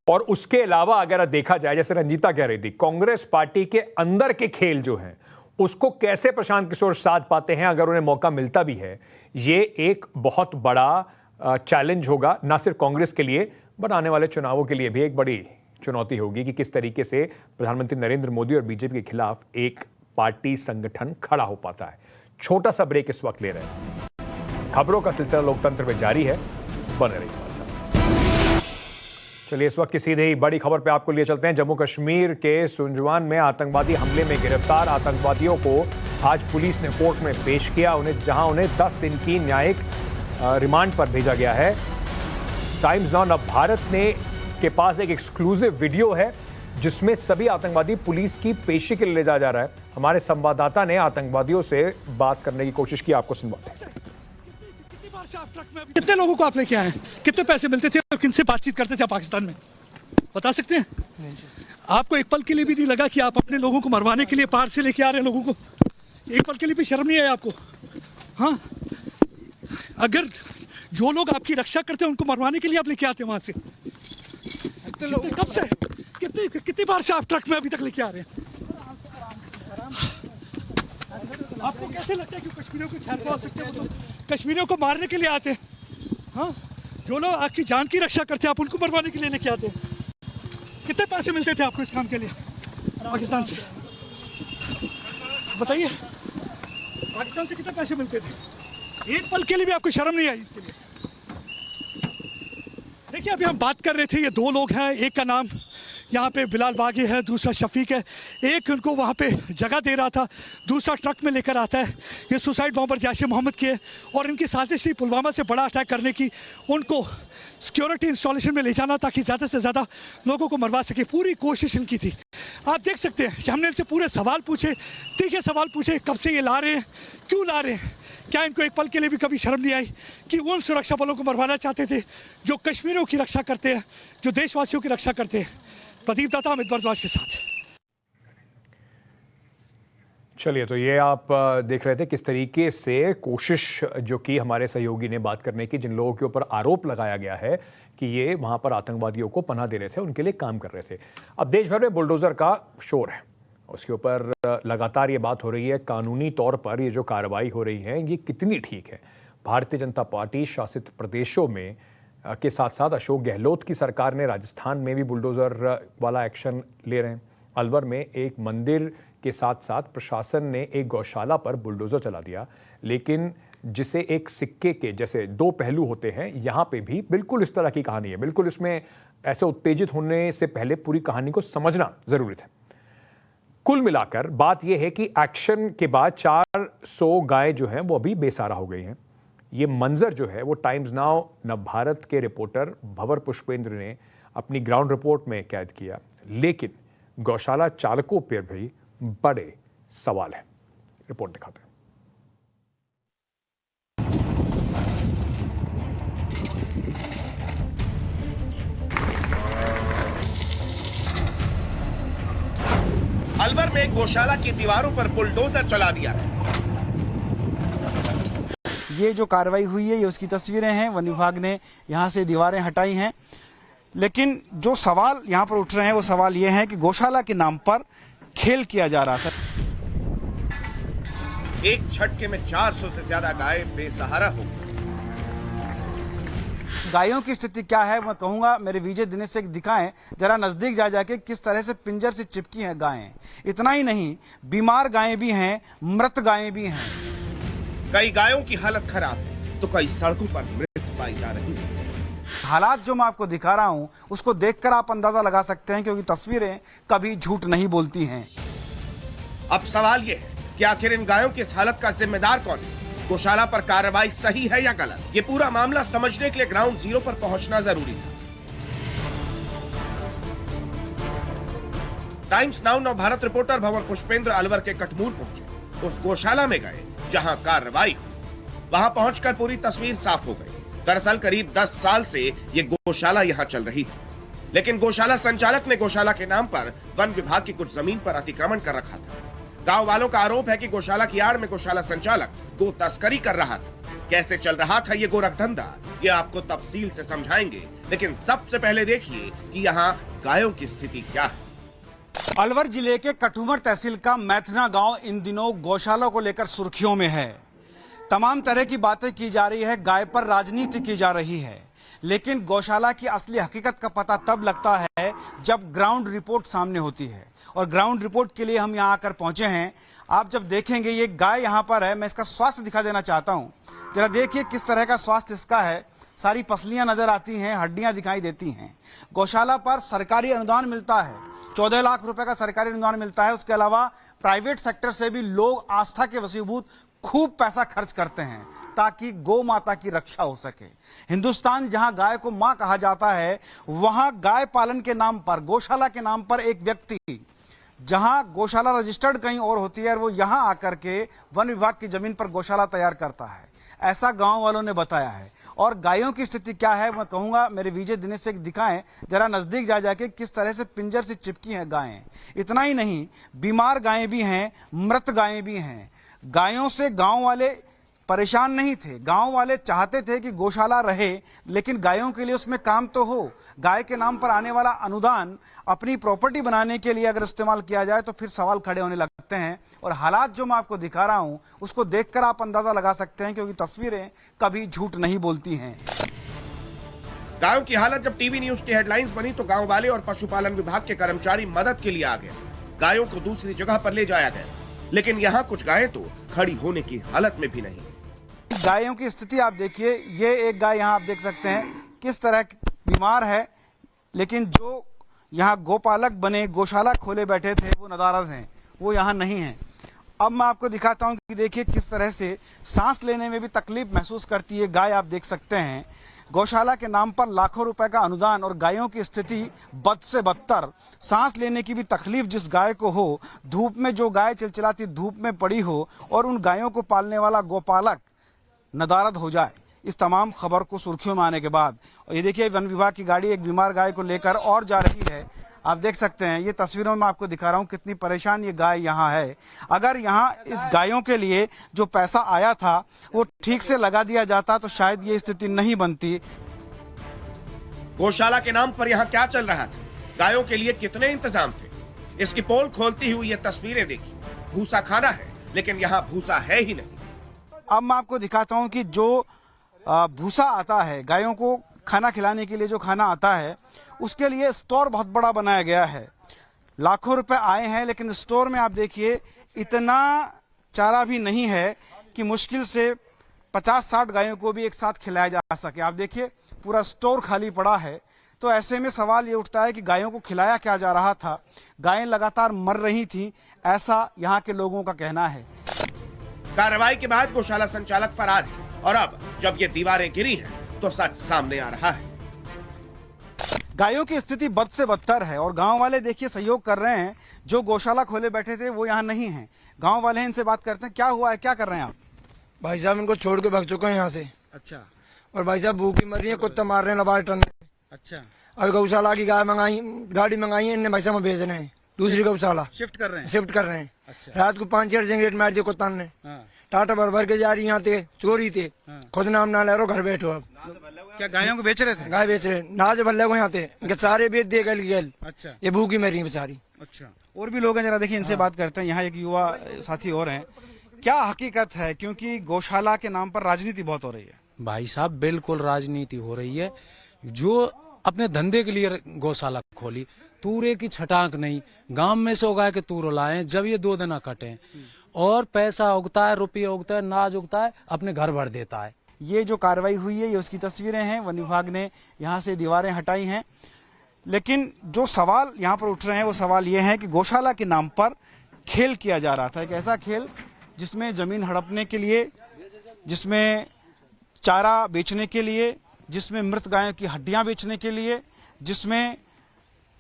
और उसके अलावा अगर देखा जाए, जैसे रंजीता कह रही थी, कांग्रेस पार्टी के अंदर के खेल जो हैं उसको कैसे प्रशांत किशोर साथ पाते हैं अगर उन्हें मौका मिलता भी है, ये एक बहुत बड़ा चैलेंज होगा, ना सिर्फ कांग्रेस के लिए बट आने वाले चुनावों के लिए भी एक बड़ी चुनौती होगी कि किस तरीके से प्रधानमंत्री नरेंद्र मोदी और बीजेपी के खिलाफ एक पार्टी संगठन खड़ा हो पाता है। छोटा सा ब्रेक इस वक्त ले रहे हैं। खबरों का सिलसिला लोकतंत्र में जारी है, बने रहिए। चलिए इस वक्त की सीधे ही बड़ी खबर पे आपको लिए चलते हैं। जम्मू कश्मीर के सुंजवान में आतंकवादी हमले में गिरफ्तार आतंकवादियों को आज पुलिस ने कोर्ट में पेश किया, जहां उन्हें 10 दिन की न्यायिक रिमांड पर भेजा गया है। टाइम्स नाउ भारत ने के पास एक एक्सक्लूसिव वीडियो है जिसमें सभी आतंकवादी पुलिस की पेशी के लिए ले जाया जा रहा है। हमारे संवाददाता ने आतंकवादियों से बात करने की कोशिश की, आपको सुनवाते हैं। कितने लोगों को आप लेके आए, कितने पैसे मिलते थे और किनसे बातचीत करते थे पाकिस्तान में, बता सकते हैं? आपको एक पल के लिए भी नहीं लगा कि आप अपने लोगों को मरवाने के लिए पार से लेके आ रहे हैं लोगों को? एक पल के लिए भी शर्म नहीं आई आपको? हाँ, अगर जो लोग आपकी रक्षा करते हैं उनको मरवाने के लिए आप लेके आते हैं वहां से, कब से, कितनी बार से आप ट्रक में अभी तक लेके आ रहे हैं? आपको कैसे लगता है कि कश्मीरियों को खैर हो सकते हैं? कश्मीरियों को मारने के लिए आते हैं। हाँ, जो लोग आपकी जान की रक्षा करते हैं आप उनको मरवाने के लिए लेके आते हैं। कितने पैसे मिलते थे आपको इस काम के लिए पाकिस्तान से? बताइए, पाकिस्तान से कितने पैसे मिलते थे? एक पल के लिए भी आपको शर्म नहीं आई इसके लिए? देखिए, अभी हम बात कर रहे थे, ये दो लोग हैं, एक का नाम यहाँ पे बिलाल बागी है, दूसरा शफीक है। एक उनको वहाँ पे जगह दे रहा था, दूसरा ट्रक में लेकर आता है। ये सुसाइड बॉम्बर जैश मोहम्मद के, और इनकी साजिश थी पुलवामा से बड़ा अटैक करने की, उनको सिक्योरिटी इंस्टॉलेशन में ले जाना ताकि ज़्यादा से ज़्यादा लोगों को मरवा सके। पूरी कोशिश इनकी थी। आप देख सकते हैं कि हमने इनसे पूरे सवाल पूछे, तीखे सवाल पूछे, कब से ये ला रहे हैं, क्यों ला रहे हैं? क्या इनको एक पल के लिए भी कभी शर्म नहीं आई कि उन सुरक्षा बलों को मरवाना चाहते थे जो कश्मीरियों की रक्षा करते हैं, जो देशवासियों की रक्षा करते हैं? प्रदीप दत्ता, अमित भारद्वाज के साथ। चलिए, तो ये आप देख रहे थे किस तरीके से कोशिश जो की हमारे सहयोगी ने बात करने की, जिन लोगों के ऊपर आरोप लगाया गया है कि ये वहां पर आतंकवादियों को पनाह दे रहे थे, उनके लिए काम कर रहे थे। अब देश भर में बुलडोजर का शोर है, उसके ऊपर लगातार ये बात हो रही है कानूनी तौर पर ये जो कार्रवाई हो रही है ये कितनी ठीक है। भारतीय जनता पार्टी शासित प्रदेशों में के साथ साथ अशोक गहलोत की सरकार ने राजस्थान में भी बुलडोजर वाला एक्शन ले रहे हैं। अलवर में एक मंदिर के साथ साथ प्रशासन ने एक गौशाला पर बुलडोजर चला दिया, लेकिन जिसे एक सिक्के के जैसे दो पहलू होते हैं, यहाँ पे भी बिल्कुल इस तरह की कहानी है। बिल्कुल इसमें ऐसे उत्तेजित होने से पहले पूरी कहानी को समझना जरूरी है। कुल मिलाकर बात यह है कि एक्शन के बाद 400 गायें जो हैं वो अभी बेसहारा हो गई हैं। ये मंजर जो है वो टाइम्स नाउ नवभारत के रिपोर्टर भंवर पुष्पेंद्र ने अपनी ग्राउंड रिपोर्ट में कैद किया, लेकिन गौशाला चालकों पर भी बड़े सवाल हैं। रिपोर्ट दिखाते हैं। अलवर में एक गौशाला की दीवारों पर बुलडोजर चला दिया गया। ये जो कार्रवाई हुई है ये उसकी तस्वीरें हैं। वन विभाग ने यहाँ से दीवारें हटाई हैं, लेकिन जो सवाल यहाँ पर उठ रहे हैं वो सवाल ये है कि गौशाला के नाम पर खेल किया जा रहा था। एक झटके में 400 से ज्यादा गाय बेसहारा हो गई। गायों की स्थिति क्या है मैं कहूंगा मेरे विजय दिनेश से दिखाएं जरा नजदीक जा जाके किस तरह से पिंजर से चिपकी हैं गायें। इतना ही नहीं, बीमार गायें भी हैं, मृत गायें भी हैं। कई गायों की हालत खराब है तो कई सड़कों पर मृत पाई जा रही है। हालात जो मैं आपको दिखा रहा हूं उसको देखकर आप अंदाजा लगा सकते हैं, क्योंकि तस्वीरें कभी झूठ नहीं बोलती हैं। अब सवाल ये है कि आखिर इन गायों की इस हालत का जिम्मेदार कौन है? गौशाला पर कार्रवाई सही है या गलत? ये पूरा मामला समझने के लिए ग्राउंड जीरो पर पहुंचना जरूरी था। टाइम्स नाउ नवभारत रिपोर्टर भंवर पुष्पेंद्र अलवर के कटमूर पहुंचे। उस गौशाला में गए जहां कार्रवाई हुई। वहां पहुंचकर पूरी तस्वीर साफ हो गई। दरअसल करीब 10 साल से ये गौशाला यहां चल रही थी, लेकिन गौशाला संचालक ने गौशाला के नाम पर वन विभाग की कुछ जमीन पर अतिक्रमण कर रखा था। गांव वालों का आरोप है कि गौशाला की आड़ में गौशाला संचालक गो तस्करी कर रहा था। कैसे चल रहा था ये गोरख धंधा, ये आपको तफसील से समझाएंगे, लेकिन सबसे पहले देखिए कि यहाँ गायों की स्थिति क्या है। अलवर जिले के कठुमर तहसील का मैथना गांव इन दिनों गौशाला को लेकर सुर्खियों में है। तमाम तरह की बातें की जा रही है, गाय पर राजनीति की जा रही है, लेकिन गौशाला की असली हकीकत का पता तब लगता है जब ग्राउंड रिपोर्ट सामने होती है। और ग्राउंड रिपोर्ट के लिए हम यहाँ आकर पहुंचे हैं। आप जब देखेंगे ये गाय यहाँ पर है, मैं इसका स्वास्थ्य दिखा देना चाहता हूँ। जरा देखिए किस तरह का स्वास्थ्य इसका है। सारी पसलियां नजर आती हैं, हड्डियां दिखाई देती हैं। गौशाला पर सरकारी अनुदान मिलता है, 14 लाख रुपए का सरकारी अनुदान मिलता है। उसके अलावा प्राइवेट सेक्टर से भी लोग आस्था के वसीभूत खूब पैसा खर्च करते हैं ताकि गौ माता की रक्षा हो सके। हिंदुस्तान जहां गाय को मां कहा जाता है, वहां गाय पालन के नाम पर, गौशाला के नाम पर एक व्यक्ति जहां गौशाला रजिस्टर्ड कहीं और होती है, वो यहां आकर के वन विभाग की जमीन पर गौशाला तैयार करता है, ऐसा गांव वालों ने बताया है। और गायों की स्थिति क्या है मैं कहूंगा मेरे विजय दिनेश से दिखाएं जरा नजदीक जा जाके किस तरह से पिंजर से चिपकी हैं गायें। इतना ही नहीं, बीमार गायें भी हैं, मृत गायें भी हैं। गायों से गांव वाले परेशान नहीं थे, गांव वाले चाहते थे कि गौशाला रहे, लेकिन गायों के लिए उसमें काम तो हो। गाय के नाम पर आने वाला अनुदान अपनी प्रॉपर्टी बनाने के लिए अगर इस्तेमाल किया जाए तो फिर सवाल खड़े होने लगते हैं। और हालात जो मैं आपको दिखा रहा हूं उसको देखकर आप अंदाजा लगा सकते हैं, क्योंकि तस्वीरें कभी झूठ नहीं बोलती हैं। गायों की हालत जब टीवी न्यूज की हेडलाइंस बनी तो गांव वाले और पशुपालन विभाग के कर्मचारी मदद के लिए आ गए। गायों को दूसरी जगह पर ले जाया गया, लेकिन यहाँ कुछ गायें तो खड़ी होने की हालत में भी नहीं। गायों की स्थिति आप देखिए, ये एक गाय यहाँ आप देख सकते हैं किस तरह बीमार है, लेकिन जो यहाँ गोपालक बने, गौशाला खोले बैठे थे, वो नदारद हैं, वो यहाँ नहीं हैं। अब मैं आपको दिखाता हूँ कि देखिए किस तरह से सांस लेने में भी तकलीफ महसूस करती है गाय। आप देख सकते हैं गौशाला के नाम पर लाखों रुपए का अनुदान और गायों की स्थिति बद से बदतर। सांस लेने की भी तकलीफ जिस गाय को हो, धूप में जो गाय चिलचिलाती धूप में पड़ी हो और उन गायों को पालने वाला गोपालक नदारद हो जाए। इस तमाम खबर को सुर्खियों में आने के बाद ये देखिए वन विभाग की गाड़ी एक बीमार गाय को लेकर और जा रही है। आप देख सकते हैं, ये तस्वीरों में आपको दिखा रहा हूं कितनी परेशान ये गाय यहाँ है। अगर यहाँ इस गायों के लिए जो पैसा आया था वो ठीक से लगा दिया जाता तो शायद ये स्थिति नहीं बनती। गौशाला के नाम पर यहाँ क्या चल रहा था, गायों के लिए कितने इंतजाम थे, इसकी पोल खोलती हुई ये तस्वीरें देखी। भूसा खाना है, लेकिन यहाँ भूसा है ही नहीं। अब मैं आपको दिखाता हूँ कि जो भूसा आता है, गायों को खाना खिलाने के लिए जो खाना आता है, उसके लिए स्टोर बहुत बड़ा बनाया गया है। लाखों रुपए आए हैं, लेकिन स्टोर में आप देखिए इतना चारा भी नहीं है कि मुश्किल से 50-60 गायों को भी एक साथ खिलाया जा सके। आप देखिए पूरा स्टोर खाली पड़ा है। तो ऐसे में सवाल ये उठता है कि गायों को खिलाया क्या जा रहा था। गायें लगातार मर रही थीं, ऐसा यहाँ के लोगों का कहना है। कार्रवाई के बाद गौशाला संचालक फरार है और अब जब ये दीवारें गिरी हैं तो सच सामने आ रहा है। गायों की स्थिति बद से बदतर है और गांव वाले देखिए सहयोग कर रहे हैं। जो गौशाला खोले बैठे थे वो यहाँ नहीं है। गांव वाले हैं, इनसे बात करते हैं। क्या हुआ है, क्या कर रहे हैं आप? भाई साहब इनको छोड़ के भाग चुके हैं यहाँ से। अच्छा। और भाई साहब भूखी मर रही है, कुत्ता मार रहे हैं लबार्टन। अच्छा। और गौशाला की गाय मंगाई, गाड़ी मंगाई है, इनने भाई साहब भेज रहे हैं दूसरी गौशाला शिफ्ट कर रहे हैं। अच्छा। रात को 5-6 सिगरेट मार दिए कुत्ता ने। टाटा भर के जा रही यहाँ थे, चोरी थे। खुद नाम ना ले रो, घर बैठो। अब क्या गायों को बेच रहे थे? गाय बेच रहे, नाज भल्ले को यहाँ थे, इनके सारे बेच दिए गल। अच्छा। ये भूखी मर रही है बेचारी। अच्छा। और भी लोग हैं, जरा देखिए इनसे बात करते हैं। यहाँ एक युवा साथी और हैं। क्या हकीकत है, क्योंकि गौशाला के नाम पर राजनीति बहुत हो रही है? भाई साहब बिल्कुल राजनीति हो रही है। जो अपने धंधे के लिए गौशाला खोली, तूरे की छटाक नहीं, गांव में से उगाए के तूर लाए, जब ये 2 दिन कटे और पैसा उगता है, रुपये उगता है, नाज उगता है, अपने घर भर देता है। ये जो कार्रवाई हुई है ये उसकी तस्वीरें हैं। वन विभाग ने यहाँ से दीवारें हटाई हैं, लेकिन जो सवाल यहाँ पर उठ रहे हैं वो सवाल ये है कि गौशाला के नाम पर खेल किया जा रहा था। एक ऐसा खेल जिसमें जमीन हड़पने के लिए, जिसमें चारा बेचने के लिए, जिसमें मृत गायों की हड्डियां बेचने के लिए, जिसमें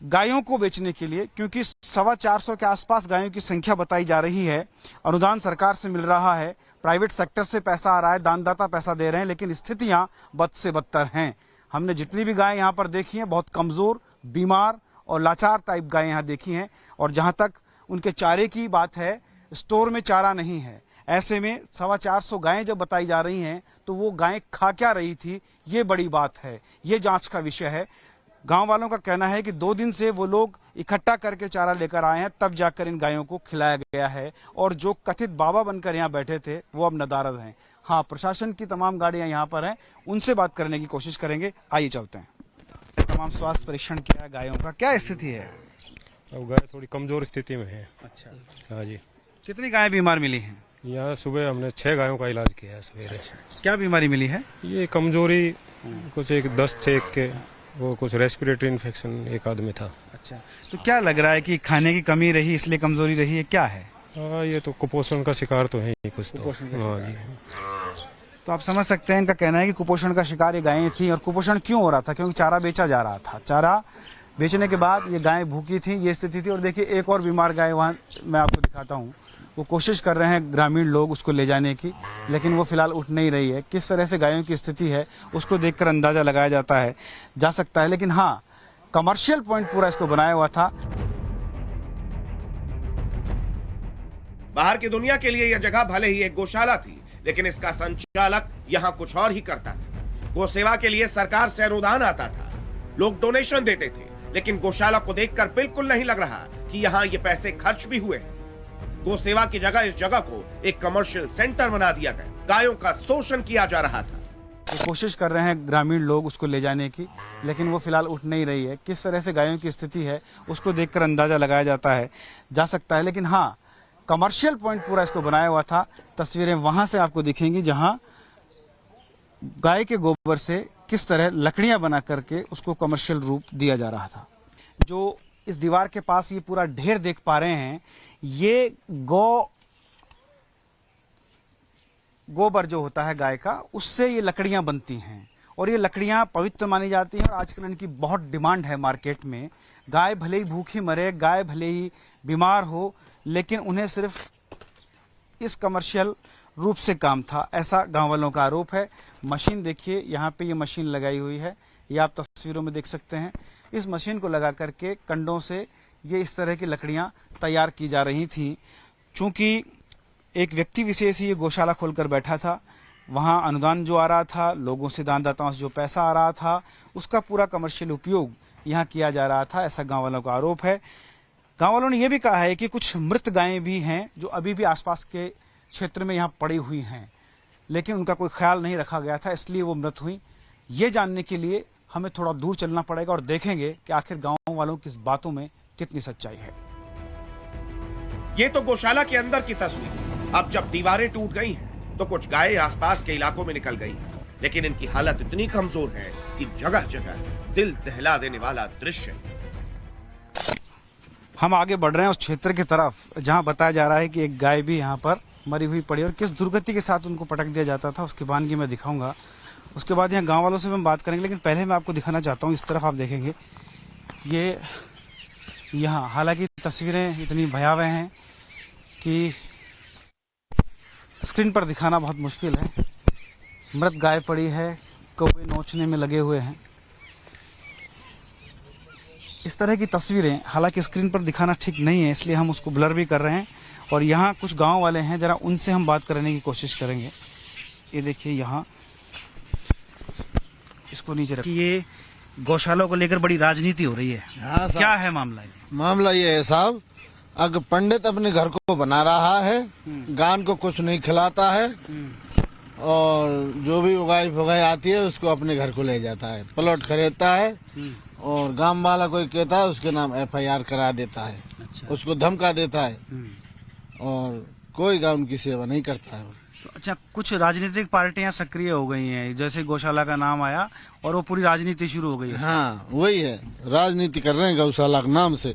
गायों को बेचने के लिए, क्योंकि 425 के आसपास गायों की संख्या बताई जा रही है। अनुदान सरकार से मिल रहा है, प्राइवेट सेक्टर से पैसा आ रहा है, दानदाता पैसा दे रहे हैं, लेकिन स्थितियां बद से बदतर हैं। हमने जितनी भी गायें यहाँ पर देखी हैं, बहुत कमजोर, बीमार और लाचार टाइप गायें यहाँ देखी हैं। और जहाँ तक उनके चारे की बात है, स्टोर में चारा नहीं है। ऐसे में 425 गायें जब बताई जा रही हैं तो वो गायें खा क्या रही थी, ये बड़ी बात है, ये जांच का विषय है। गांव वालों का कहना है कि 2 दिन से वो लोग इकट्ठा करके चारा लेकर आए हैं, तब जाकर इन गायों को खिलाया गया है। और जो कथित बाबा बनकर यहाँ बैठे थे वो अब नदारद हैं। हाँ, प्रशासन की तमाम गाड़ियां यहाँ पर हैं, उनसे बात करने की कोशिश करेंगे। आइए चलते हैं। तमाम स्वास्थ्य परीक्षण किया है गायों का, क्या स्थिति है? अब गाय थोड़ी कमजोर स्थिति में है। अच्छा। हाँ जी। कितनी गायें बीमार मिली हैं? यहाँ सुबह हमने 6 गायों का इलाज किया है सवेरे। क्या बीमारी मिली है? ये कमजोरी, कुछ एक दस्त थे एक के, वो कुछ रेस्पिरेटरी इन्फेक्शन एक आदमी था। अच्छा, तो क्या लग रहा है कि खाने की कमी रही इसलिए कमजोरी रही है, क्या है? ये तो कुपोषण का शिकार तो है ही कुछ तो। हाँ जी। तो आप समझ सकते हैं, इनका कहना है कि कुपोषण का शिकार ये गायें थी। और कुपोषण क्यों हो रहा था? क्योंकि चारा बेचा जा रहा था। चारा बेचने के बाद ये गायें भूखी थी, ये स्थिति थी। और देखिए एक और बीमार गाय वहाँ मैं आपको दिखाता हूँ। वो कोशिश कर रहे हैं ग्रामीण लोग उसको ले जाने की, लेकिन वो फिलहाल उठ नहीं रही है। किस तरह से गायों की स्थिति है उसको देखकर अंदाजा लगाया जा सकता है। लेकिन हाँ, कमर्शियल पॉइंट पूरा इसको बनाया हुआ था। बाहर की दुनिया के लिए यह जगह भले ही एक गौशाला थी, लेकिन इसका संचालक यहाँ कुछ और ही करता था। गौ सेवा के लिए सरकार से अनुदान आता था, लोग डोनेशन देते थे, लेकिन गौशाला को देखकर बिल्कुल नहीं लग रहा कि यहाँ ये पैसे खर्च भी हुए। गौ सेवा की जगह इस जगह को एक कमर्शियल सेंटर बना दिया गया। गायों का शोषण किया जा रहा था। वो कोशिश कर रहे हैं ग्रामीण लोग उसको ले जाने की, लेकिन वो फिलहाल उठ नहीं रही है। किस तरह से गायों की स्थिति है उसको देखकर अंदाजा लगाया जा सकता है। लेकिन हाँ, कमर्शियल पॉइंट पूरा इसको बनाया हुआ था। तस्वीरें वहां से आपको दिखेंगी जहां गाय के गोबर से किस तरह लकड़ियां बना करके उसको कमर्शियल रूप दिया जा रहा था। जो इस दीवार के पास ये पूरा ढेर देख पा रहे हैं, ये गोबर जो होता है गाय का, उससे ये लकड़ियां बनती हैं। और ये लकड़ियां पवित्र मानी जाती हैं और आजकल इनकी बहुत डिमांड है मार्केट में। गाय भले ही भूखी मरे, गाय भले ही बीमार हो, लेकिन उन्हें सिर्फ इस कमर्शियल रूप से काम था, ऐसा गांव वालों का आरोप है। मशीन देखिए, यहाँ पे ये मशीन लगाई हुई है, ये आप तस्वीरों में देख सकते हैं। इस मशीन को लगा करके कंडों से ये इस तरह की लकड़ियां तैयार की जा रही थी। चूंकि एक व्यक्ति विशेष ही ये गौशाला खोलकर बैठा था, वहां अनुदान जो आ रहा था, लोगों से, दानदाताओं से जो पैसा आ रहा था, उसका पूरा कमर्शियल उपयोग यहाँ किया जा रहा था, ऐसा गाँव वालों का आरोप है। गाँव वालों ने यह भी कहा है कि कुछ मृत गायें भी हैं जो अभी भी आसपास के क्षेत्र में यहाँ पड़ी हुई हैं, लेकिन उनका कोई ख्याल नहीं रखा गया था, इसलिए वो मृत हुई। ये जानने के लिए हमें थोड़ा दूर चलना पड़ेगा और देखेंगे कि आखिर गांव वालों की इस बातों में कितनी सच्चाई है। ये तो गौशाला के अंदर की तस्वीर। अब जब दीवारें टूट गई हैं, तो कुछ गायें आसपास के इलाकों में निकल गई। लेकिन इनकी हालत इतनी कमजोर है कि जगह जगह दिल दहला देने वाला दृश्य। हम आगे बढ़ रहे हैं उस क्षेत्र की तरफ जहां बताया जा रहा है कि एक गाय भी यहां पर मरी हुई पड़ी और किस दुर्गति के साथ उनको पटक दिया जाता था, उसकी वानगी मैं दिखाऊंगा। उसके बाद यहाँ गांव वालों से हम बात करेंगे, लेकिन पहले मैं आपको दिखाना चाहता हूँ, इस तरफ आप देखेंगे ये यहाँ, हालांकि तस्वीरें इतनी भयावह हैं कि स्क्रीन पर दिखाना बहुत मुश्किल है। मृत गाय पड़ी है, कौवे नोचने में लगे हुए हैं। इस तरह की तस्वीरें हालांकि स्क्रीन पर दिखाना ठीक नहीं है, इसलिए हम उसको ब्लर भी कर रहे हैं। और यहाँ कुछ गांव वाले हैं, जरा उनसे हम बात करने की कोशिश करेंगे। ये देखिए यहाँ, इसको नीचे रखिए। ये गौशाला को लेकर बड़ी राजनीति हो रही है। हाँ, क्या है मामला? मामला ये है साहब, अगर पंडित अपने घर को बना रहा है, गान को कुछ नहीं खिलाता है और जो भी उगाई फुगाई आती है उसको अपने घर को ले जाता है, प्लॉट खरीदता है और गांव वाला कोई कहता है उसके नाम FIR करा देता है। अच्छा। उसको धमका देता है और कोई गांव उनकी सेवा नहीं करता है। तो अच्छा, कुछ राजनीतिक पार्टियां सक्रिय हो गई हैं, जैसे गौशाला का नाम आया और वो पूरी राजनीति शुरू हो गई है। हाँ, वही है, राजनीति कर रहे हैं गौशाला के नाम से।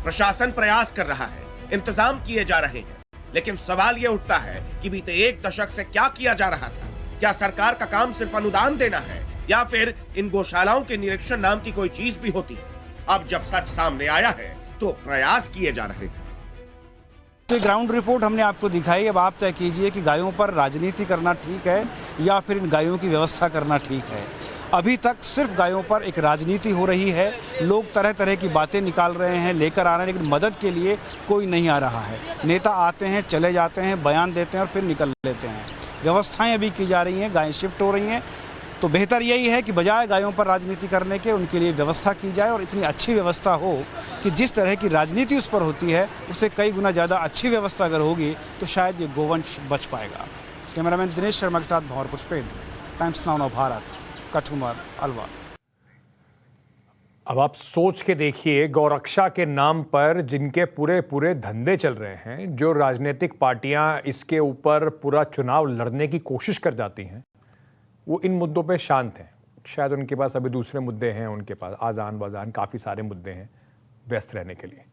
प्रशासन प्रयास कर रहा है, इंतजाम किए जा रहे हैं, लेकिन सवाल ये उठता है कि बीते 1 दशक से क्या किया जा रहा था? क्या सरकार का काम सिर्फ अनुदान देना है या फिर इन गौशालाओं के निरीक्षण नाम की कोई चीज भी होती? अब जब सच सामने आया है तो प्रयास किए जा रहे हैं। तो ग्राउंड रिपोर्ट हमने आपको दिखाई, अब आप तय कीजिए कि गायों पर राजनीति करना ठीक है या फिर इन गायों की व्यवस्था करना ठीक है। अभी तक सिर्फ गायों पर एक राजनीति हो रही है, लोग तरह तरह की बातें निकाल रहे हैं, लेकर आ रहे हैं, लेकिन मदद के लिए कोई नहीं आ रहा है। नेता आते हैं, चले जाते हैं, बयान देते हैं और फिर निकल लेते हैं। व्यवस्थाएं अभी की जा रही हैं, गायें शिफ्ट हो रही हैं, तो बेहतर यही है कि बजाय गायों पर राजनीति करने के उनके लिए व्यवस्था की जाए और इतनी अच्छी व्यवस्था हो कि जिस तरह की राजनीति उस पर होती है उससे कई गुना ज़्यादा अच्छी व्यवस्था अगर होगी तो शायद ये गोवंश बच पाएगा। कैमरामैन दिनेश शर्मा के साथ भंवर पुष्पेंद्र, टाइम्स नाउ नव भारत, कठुमर, अलवर। अब आप सोच के देखिए, गौरक्षा के नाम पर जिनके पूरे पूरे धंधे चल रहे हैं, जो राजनीतिक पार्टियां इसके ऊपर पूरा चुनाव लड़ने की कोशिश कर जाती हैं, वो इन मुद्दों पे शांत हैं। शायद उनके पास अभी दूसरे मुद्दे हैं, उनके पास आज़ान बाज़ान काफ़ी सारे मुद्दे हैं व्यस्त रहने के लिए।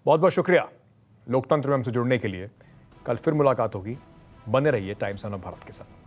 बहुत बहुत शुक्रिया लोकतंत्र में हमसे जुड़ने के लिए। कल फिर मुलाकात होगी, बने रहिए टाइम्स ऑफ भारत के साथ।